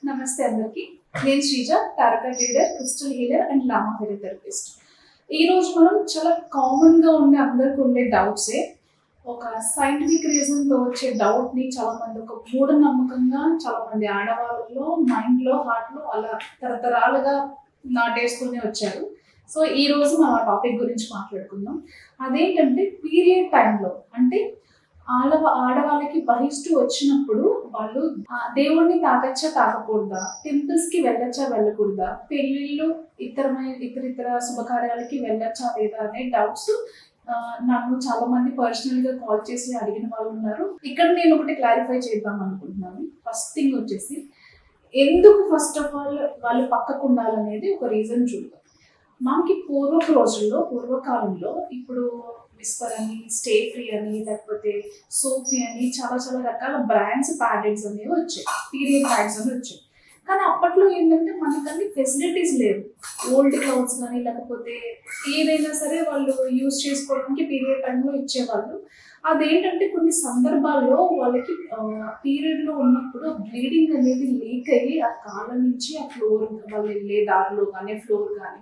నమస్తే అందరికి. నేను Sreeja, tarot reader, crystal healer and lama therapist. ఈ రోజు మనం చాలా కామన్ గా ఉండే అందరికి ఉండే డౌట్సే ఒక సైంటిఫిక్ రీజన్ తో వచ్చే డౌట్ ని చాలా మంది ఒక మూఢనమ్మకంగా చాలా మంది ఆడవాళ్ళలో మైండ్ లో హార్ట్ లో అలా తరతరాలుగా నాటేసుకుని వచ్చారు. సో ఈ రోజు మనం ఆ టాపిక్ గురించి మాట్లాడుకుందాం. అదేంటంటే పీరియడ్ టైంలో అంటే ఆడవాళ్ళకి బహిష్టు వచ్చినప్పుడు వాళ్ళు దేవుడిని తాకచ్చా తాకకూడదా, టెంపుల్స్ కి వెళ్ళచ్చా వెళ్ళకూడదా, పెళ్లిళ్ళు ఇతర శుభకార్యాలకి వెళ్ళచ్చా లేదా అనే డౌట్స్ నన్ను చాలా మంది పర్సనల్ గా కాల్ చేసి అడిగిన వాళ్ళు ఉన్నారు. ఇక్కడ నేను ఒకటి క్లారిఫై చేద్దాం అనుకుంటున్నాను. ఫస్ట్ థింగ్ వచ్చేసి ఎందుకు ఫస్ట్ ఆఫ్ ఆల్ వాళ్ళు పక్కకు ఉండాలనేది ఒక రీజన్ చూద్దాం. మనకి పూర్వకాలంలో ఇప్పుడు విస్పర్ అని, స్టే ఫ్రీ అని, లేకపోతే సోఫీ అని చాలా చాలా రకాల బ్రాండ్స్ ప్యాడెడ్స్ అనేవి వచ్చాయి, పీరియడ్ ప్యాడ్స్ అని వచ్చాయి. కానీ అప్పట్లో ఏంటంటే మనకన్నీ ఫెసిలిటీస్ లేవు. ఓల్డ్ క్లాత్స్ కానీ లేకపోతే ఏదైనా సరే వాళ్ళు యూజ్ చేసుకోవడానికి పీరియడ్ టైంలో ఇచ్చేవాళ్ళు. అదేంటంటే కొన్ని సందర్భాల్లో వాళ్ళకి పీరియడ్లో ఉన్నప్పుడు బ్లీడింగ్ అనేది లీక్ అయ్యి ఆ కాళ్ళ నుంచి ఆ ఫ్లోర్ వాళ్ళు వెళ్ళే దారిలో కానీ ఫ్లోర్ కానీ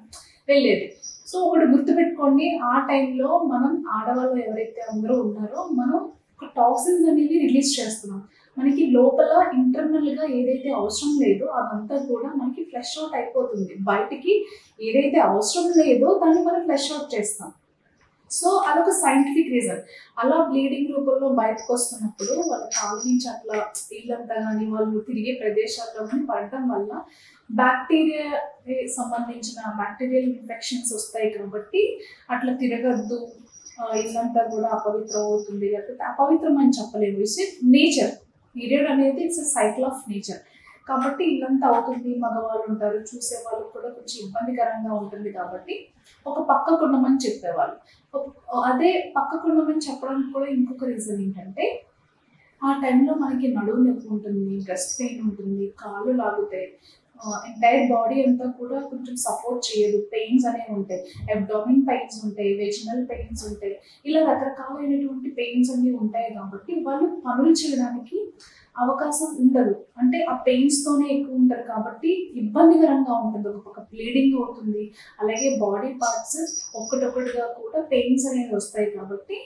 వెళ్ళేది. సో ఒకటి గుర్తుపెట్టుకోండి, ఆ టైంలో మనం ఆడవాళ్ళు ఎవరైతే అందరూ ఉన్నారో మనం ఒక టాక్సిన్స్ అనేవి రిలీజ్ చేస్తున్నాం. మనకి లోపల ఇంటర్నల్ గా ఏదైతే అవసరం లేదో అదంతా కూడా మనకి ఫ్లష్ అవుట్ అయిపోతుంది. బయటికి ఏదైతే అవసరం లేదో దాన్ని మనం ఫ్లష్ అవుట్ చేస్తాం. సో అదొక సైంటిఫిక్ రీజన్. అలా బ్లీడింగ్ రూపంలో బయటకు వస్తున్నప్పుడు వాళ్ళ కాళ్ళ నుంచి అట్లా ఇల్లంతా కానీ వాళ్ళు తిరిగే ప్రదేశాల్లో కానీ పడటం వల్ల బ్యాక్టీరియా సంబంధించిన బ్యాక్టీరియల్ ఇన్ఫెక్షన్స్ వస్తాయి. కాబట్టి అట్లా తిరగద్దు, ఇల్లంతా కూడా అపవిత్రం అవుతుంది. లేకపోతే అపవిత్రం అని చెప్పలేము, ఇట్స్ నేచర్. పీరియడ్ అనేది ఇట్స్ సైకిల్ ఆఫ్ నేచర్. కాబట్టి ఇల్లంతా అవుతుంది, మగవాళ్ళు ఉంటారు, చూసే వాళ్ళకి కూడా కొంచెం ఇబ్బందికరంగా ఉంటుంది. కాబట్టి ఒక పక్కకు ఉండమని చెప్పేవాళ్ళు. అదే పక్కకు ఉండమని చెప్పడానికి కూడా ఇంకొక రీజన్ ఏంటంటే ఆ టైంలో మనకి నడుము నొప్పి ఉంటుంది, బ్రెస్ట్ పెయిన్ ఉంటుంది, కాళ్ళు లాగుతాయి, ఎంటైర్ బాడీ అంతా కూడా కొంచెం సపోర్ట్ చేయదు, పెయిన్స్ అనేవి ఉంటాయి, అబ్డామిన్ పెయిన్స్ ఉంటాయి, వెజినల్ పెయిన్స్ ఉంటాయి, ఇలా రకరకాలైనటువంటి పెయిన్స్ అన్నీ ఉంటాయి. కాబట్టి వాళ్ళు పనులు చేయడానికి అవకాశం ఉండదు. అంటే ఆ పెయిన్స్ తోనే ఎక్కువ ఉంటారు కాబట్టి ఇబ్బందికరంగా ఉంటుంది. ఒక పక్క బ్లీడింగ్ అవుతుంది, అలాగే బాడీ పార్ట్స్ ఒక్కటొక్కటిగా కూడా పెయిన్స్ అనేవి వస్తాయి. కాబట్టి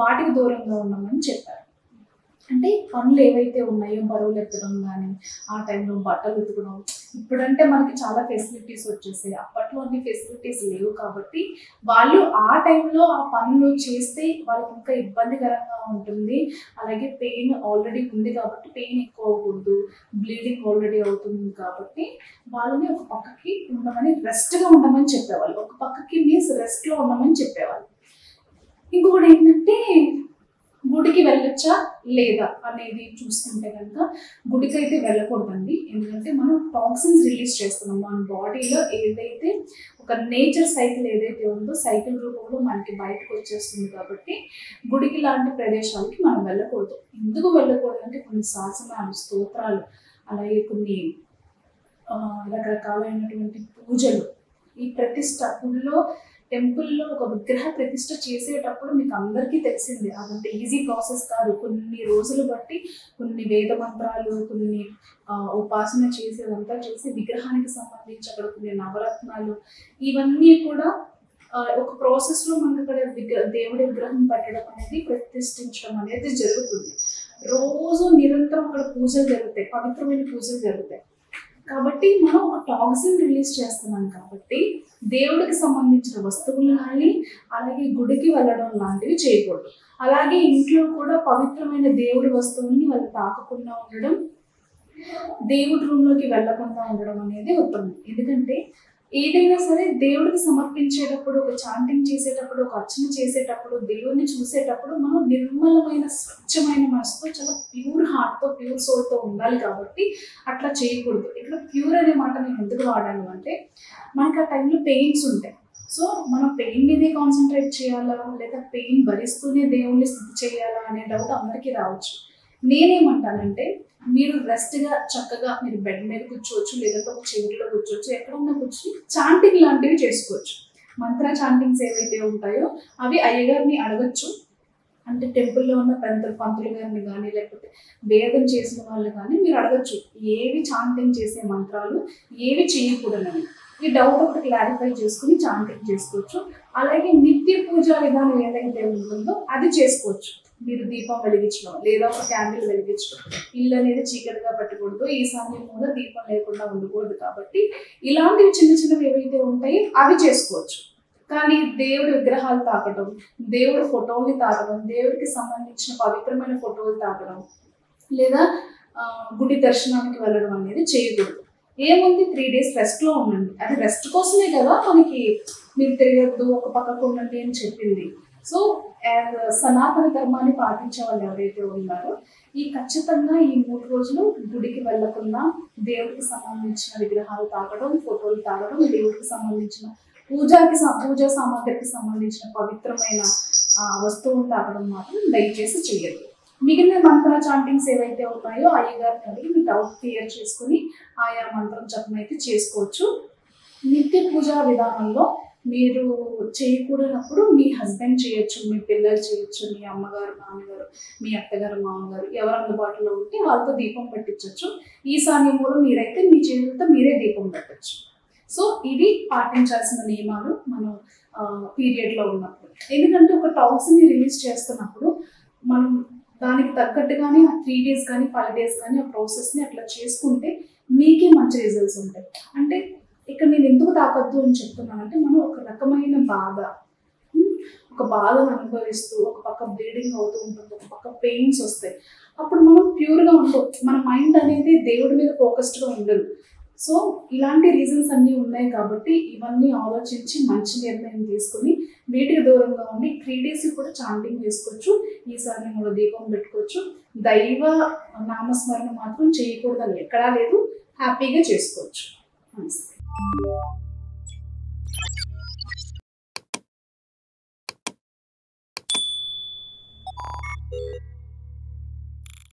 వాటికి దూరంగా ఉండమని చెప్పారు. అంటే పనులు ఏవైతే ఉన్నాయో బరువులు ఎత్తడం కానీ, ఆ టైంలో బట్టలు ఉతకడం, ఇప్పుడంటే మనకి చాలా ఫెసిలిటీస్ వచ్చేసాయి, అప్పట్లో అన్ని ఫెసిలిటీస్ లేవు. కాబట్టి వాళ్ళు ఆ టైంలో ఆ పనులు చేస్తే వాళ్ళకి ఇంకా ఇబ్బందికరంగా ఉంటుంది. అలాగే పెయిన్ ఆల్రెడీ ఉంది కాబట్టి పెయిన్ ఎక్కువ అవ్వకూడదు, బ్లీడింగ్ ఆల్రెడీ అవుతుంది. కాబట్టి వాళ్ళని ఒక పక్కకి ఉండమని, రెస్ట్గా ఉండమని చెప్పేవాళ్ళు. ఒక పక్కకి మీన్స్ రెస్ట్లో ఉండమని చెప్పేవాళ్ళు. ఇంకొకటి ఏంటంటే గుడికి వెళ్ళొచ్చా లేదా అనేది చూసుకుంటే కనుక గుడికి అయితే వెళ్ళకూడదండి. ఎందుకంటే మనం టాక్సిన్స్ రిలీజ్ చేస్తున్నాం. మన బాడీలో ఏదైతే ఒక నేచర్ సైకిల్ ఏదైతే ఉందో సైకిల్ రూపంలో మనకి బయటకు వచ్చేస్తుంది. కాబట్టి గుడికి లాంటి ప్రదేశాలకి మనం వెళ్ళకూడదు. ఎందుకు వెళ్ళకూడదు అంటే కొన్ని శాసనాలు, స్తోత్రాలు, అలాగే కొన్ని రకరకాలైనటువంటి పూజలు, ఈ ప్రతిష్ట గుడిలో టెంపుల్లో ఒక విగ్రహ ప్రతిష్ట చేసేటప్పుడు మీకు అందరికీ తెలిసిందే, అదంత ఈజీ ప్రాసెస్ కాదు. కొన్ని రోజులు బట్టి కొన్ని వేద మంత్రాలు, కొన్ని ఉపాసన చేసేదంతా చేసి విగ్రహానికి సంబంధించి అక్కడ కొన్ని నవరత్నాలు, ఇవన్నీ కూడా ఒక ప్రాసెస్లో మనకు అక్కడ దేవుడి విగ్రహం పెట్టడం అనేది, ప్రతిష్ఠించడం అనేది జరుగుతుంది. రోజు నిరంతరం అక్కడ పూజలు జరుగుతాయి, పవిత్రమైన పూజలు జరుగుతాయి. కాబట్టి మనం ఒక టాక్సిన్ రిలీజ్ చేస్తున్నాం. కాబట్టి దేవుడికి సంబంధించిన వస్తువులు కానీ, అలాగే గుడికి వెళ్ళడం లాంటివి చేయకూడదు. అలాగే ఇంట్లో కూడా పవిత్రమైన దేవుడి వస్తువుల్ని వాళ్ళు తాకకుండా ఉండడం, దేవుడి రూమ్లోకి వెళ్ళకుండా ఉండడం అనేది ఉత్తమం. ఎందుకంటే ఏదైనా సరే దేవుడికి సమర్పించేటప్పుడు, ఒక చాంటింగ్ చేసేటప్పుడు, ఒక అర్చన చేసేటప్పుడు, దేవుడిని చూసేటప్పుడు మనం నిర్మలమైన స్వచ్ఛమైన మనసుతో, చాలా ప్యూర్ హార్ట్తో, ప్యూర్ సోల్తో ఉండాలి. కాబట్టి అట్లా చేయకూడదు. ఇక్కడ ప్యూర్ అనే మాట నేను ఎందుకు వాడాను అంటే మనకి ఆ టైంలో పెయిన్స్ ఉంటాయి. సో మనం పెయిన్ మీదే కాన్సన్ట్రేట్ చేయాలా లేదా పెయిన్ భరిస్తూనే దేవుణ్ణి స్థుతి చేయాలా అనే డౌట్ అందరికీ రావచ్చు. నేనేమంటానంటే మీరు రెస్ట్గా చక్కగా మీరు బెడ్ మీద కూర్చోవచ్చు, లేదంటే ఒక చైర్లో కూర్చోవచ్చు, ఎక్కడన్నా కూర్చొని చాంటింగ్ లాంటివి చేసుకోవచ్చు. మంత్ర చాంటింగ్స్ ఏవైతే ఉంటాయో అవి అయ్యగారిని అడగచ్చు. అంటే టెంపుల్లో ఉన్న పంతులు గారిని కానీ లేకపోతే వేదం చేసిన వాళ్ళు కానీ మీరు అడగచ్చు, ఏవి చాంటింగ్ చేసే మంత్రాలు, ఏవి చేయకూడదని. ఈ డౌట్ ఒకటి క్లారిఫై చేసుకుని చాంటింగ్ చేసుకోవచ్చు. అలాగే నిత్య పూజా విధానం ఏదైతే ఉంటుందో అది చేసుకోవచ్చు. మీరు దీపం వెలిగించడం లేదా ఒక క్యాండిల్ వెలిగించడం, ఇల్లు అనేది చీకటిగా పెట్టకూడదు, ఈశాన్య మూల దీపం లేకుండా ఉండకూడదు. కాబట్టి ఇలాంటివి చిన్న చిన్నవి ఏవైతే ఉంటాయో అవి చేసుకోవచ్చు. కానీ దేవుడి విగ్రహాలు తాకడం, దేవుడి ఫోటోల్ని తాకడం, దేవుడికి సంబంధించిన పవిత్రమైన ఫోటోలు తాకడం లేదా గుడి దర్శనానికి వెళ్ళడం అనేది చేయకూడదు. ఏముంది, 3 days రెస్ట్లో ఉండండి. అది రెస్ట్ కోసమే కదా మనకి మీరు తిరగద్దు, ఒక పక్కకు ఉండండి అని చెప్పింది. సో సనాతన ధర్మాన్ని పాటించే వాళ్ళు ఎవరైతే ఉన్నారో ఖచ్చితంగా ఈ 3 రోజులు గుడికి వెళ్ళకుండా దేవుడికి సంబంధించిన విగ్రహాలు తాకడం, ఫోటోలు తాకడం, దేవుడికి సంబంధించిన పూజా సామాగ్రికి సంబంధించిన పవిత్రమైన వస్తువులు తాకడం మాత్రం దయచేసి చెయ్యదు. మిగిలిన మంత్ర చాంటింగ్స్ ఏవైతే ఉన్నాయో అయ్యగారిని అడిగి మీ డౌట్ క్లియర్ చేసుకుని ఆయా మంత్రం జపం అయితే చేసుకోవచ్చు. నిత్య పూజా విధానంలో మీరు చేయకూడనప్పుడు మీ హస్బెండ్ చేయొచ్చు, మీ పిల్లలు చేయొచ్చు, మీ అమ్మగారు, నాన్నగారు, మీ అత్తగారు, మామగారు ఎవరు అందుబాటులో ఉంటే వాళ్ళతో దీపం పెట్టించవచ్చు. ఈశాన్య మూలం మీరైతే మీ చేతులతో మీరే దీపం పెట్టచ్చు. సో ఇవి పాటించాల్సిన నియమాలు మనం పీరియడ్లో ఉన్నప్పుడు. ఎందుకంటే ఒక టాక్సిన్ని రిలీజ్ చేస్తున్నప్పుడు మనం దానికి తగ్గట్టుగానే ఆ 3 days కానీ 5 days కానీ ఆ ప్రాసెస్ని అట్లా చేసుకుంటే మీకే మంచి రిజల్ట్స్ ఉంటాయి. అంటే ఇక్కడ నేను ఎందుకు తాకద్దు అని చెప్తున్నానంటే, మనం ఒక రకమైన బాధను అనుభవిస్తూ ఒక పక్క బ్లీడింగ్ అవుతూ ఉంటుంది, ఒక పక్క పెయిన్స్ వస్తాయి. అప్పుడు మనం ప్యూర్గా ఉండవు, మన మైండ్ అనేది దేవుడి మీద ఫోకస్డ్గా ఉండదు. సో ఇలాంటి రీజన్స్ అన్నీ ఉన్నాయి కాబట్టి ఇవన్నీ ఆలోచించి మంచి నిర్ణయం తీసుకుని వీటికి దూరంగా ఉండి 3 days కూడా చాంటింగ్ చేసుకోవచ్చు, ఈసారి మూల దీపం పెట్టుకోవచ్చు. దైవ నామస్మరణ మాత్రం చేయకూడదని ఎక్కడా లేదు, హ్యాపీగా చేసుకోవచ్చు. నమస్తే.